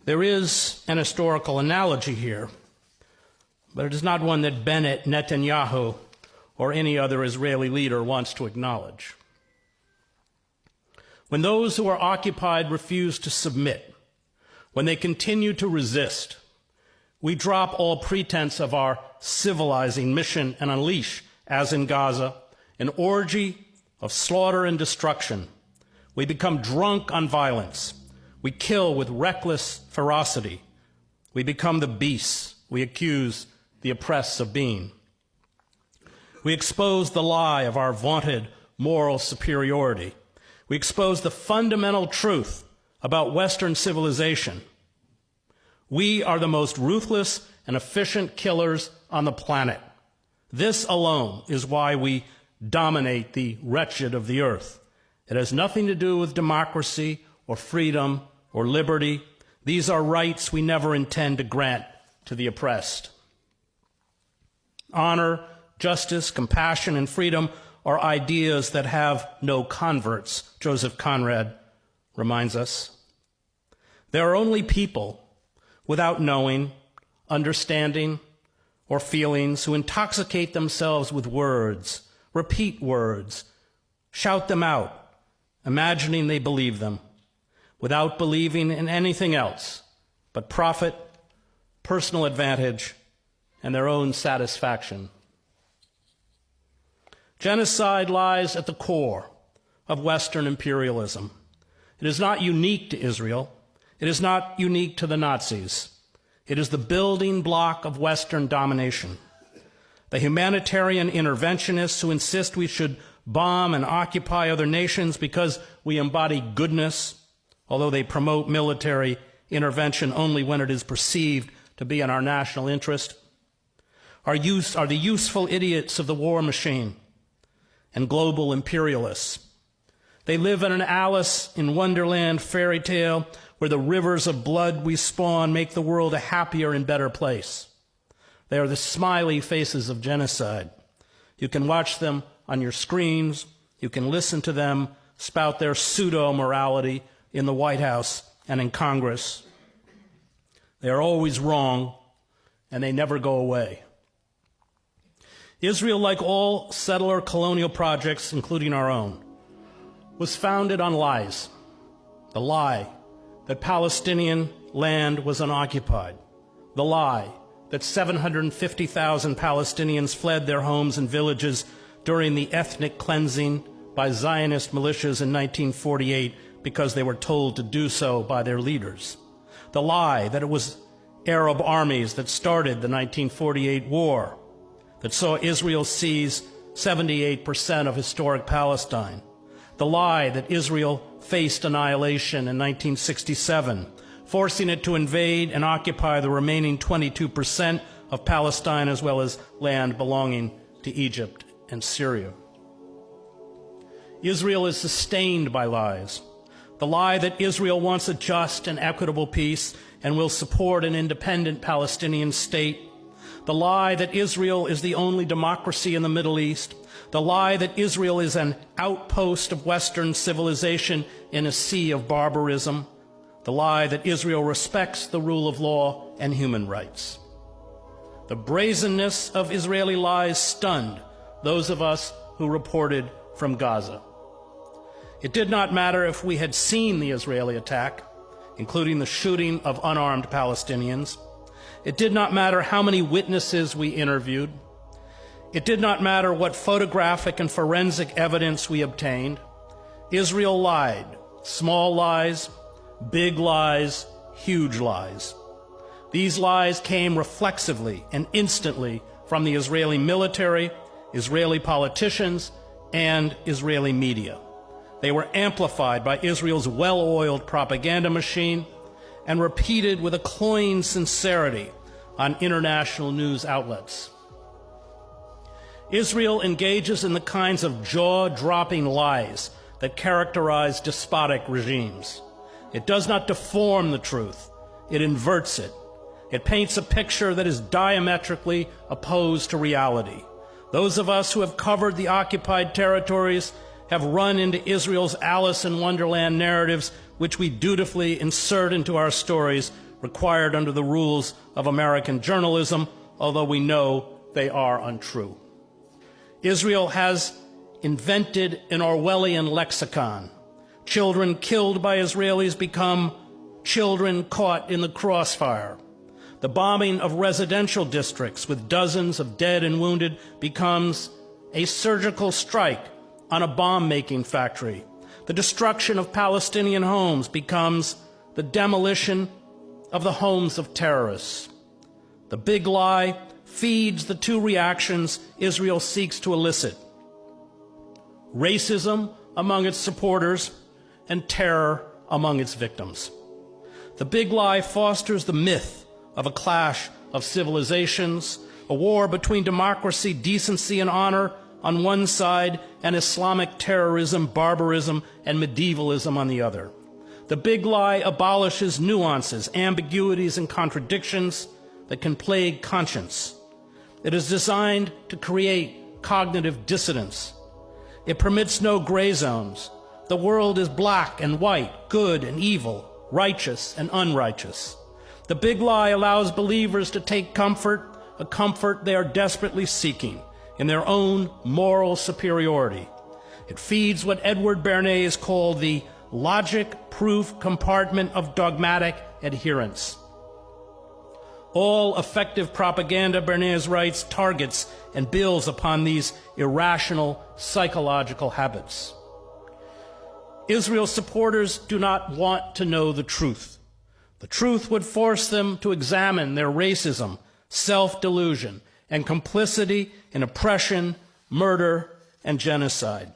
There is an historical analogy here, but it is not one that Bennett, Netanyahu, or any other Israeli leader wants to acknowledge. When those who are occupied refuse to submit, when they continue to resist, we drop all pretense of our civilizing mission and unleash, as in Gaza, an orgy of slaughter and destruction. We become drunk on violence. We kill with reckless ferocity. We become the beasts we accuse the oppressed of being. We expose the lie of our vaunted moral superiority. We expose the fundamental truth about Western civilization. We are the most ruthless and efficient killers on the planet. This alone is why we dominate the wretched of the earth. It has nothing to do with democracy or freedom or liberty. These are rights we never intend to grant to the oppressed. Honor, justice, compassion, and freedom are ideas that have no converts, Joseph Conrad reminds us. There are only people without knowing, understanding, or feelings who intoxicate themselves with words, repeat words, shout them out, imagining they believe them, without believing in anything else but profit, personal advantage, and their own satisfaction. Genocide lies at the core of Western imperialism. It is not unique to Israel. It is not unique to the Nazis. It is the building block of Western domination. The humanitarian interventionists who insist we should bomb and occupy other nations because we embody goodness, although they promote military intervention only when it is perceived to be in our national interest, are the useful idiots of the war machine and global imperialists. They live in an Alice in Wonderland fairy tale where the rivers of blood we spawn make the world a happier and better place. They are the smiley faces of genocide. You can watch them on your screens. You can listen to them spout their pseudo-morality in the White House and in Congress. They are always wrong, and they never go away. Israel, like all settler colonial projects, including our own, was founded on lies. The lie that Palestinian land was unoccupied. The lie that 750,000 Palestinians fled their homes and villages during the ethnic cleansing by Zionist militias in 1948 because they were told to do so by their leaders. The lie that it was Arab armies that started the 1948 war, that saw Israel seize 78% of historic Palestine. The lie that Israel faced annihilation in 1967, forcing it to invade and occupy the remaining 22% of Palestine as well as land belonging to Egypt and Syria. Israel is sustained by lies. The lie that Israel wants a just and equitable peace and will support an independent Palestinian state. The lie that Israel is the only democracy in the Middle East. The lie that Israel is an outpost of Western civilization in a sea of barbarism. The lie that Israel respects the rule of law and human rights. The brazenness of Israeli lies stunned those of us who reported from Gaza. It did not matter if we had seen the Israeli attack, including the shooting of unarmed Palestinians. It did not matter how many witnesses we interviewed. It did not matter what photographic and forensic evidence we obtained. Israel lied. Small lies, big lies, huge lies. These lies came reflexively and instantly from the Israeli military, Israeli politicians, and Israeli media. They were amplified by Israel's well-oiled propaganda machine and repeated with a cloying sincerity on international news outlets. Israel engages in the kinds of jaw-dropping lies that characterize despotic regimes. It does not deform the truth. It inverts it. It paints a picture that is diametrically opposed to reality. Those of us who have covered the occupied territories have run into Israel's Alice in Wonderland narratives, which we dutifully insert into our stories, required under the rules of American journalism, although we know they are untrue. Israel has invented an Orwellian lexicon. Children killed by Israelis become children caught in the crossfire. The bombing of residential districts with dozens of dead and wounded becomes a surgical strike on a bomb-making factory. The destruction of Palestinian homes becomes the demolition of the homes of terrorists. The big lie feeds the two reactions Israel seeks to elicit: racism among its supporters and terror among its victims. The big lie fosters the myth of a clash of civilizations, a war between democracy, decency, and honor on one side, and Islamic terrorism, barbarism, and medievalism on the other. The big lie abolishes nuances, ambiguities, and contradictions that can plague conscience. It is designed to create cognitive dissonance. It permits no gray zones. The world is black and white, good and evil, righteous and unrighteous. The big lie allows believers to take comfort, a comfort they are desperately seeking, in their own moral superiority. It feeds what Edward Bernays called the logic-proof compartment of dogmatic adherence. All effective propaganda, Bernays writes, targets and builds upon these irrational psychological habits. Israel's supporters do not want to know the truth. The truth would force them to examine their racism, self-delusion, and complicity in oppression, murder, and genocide.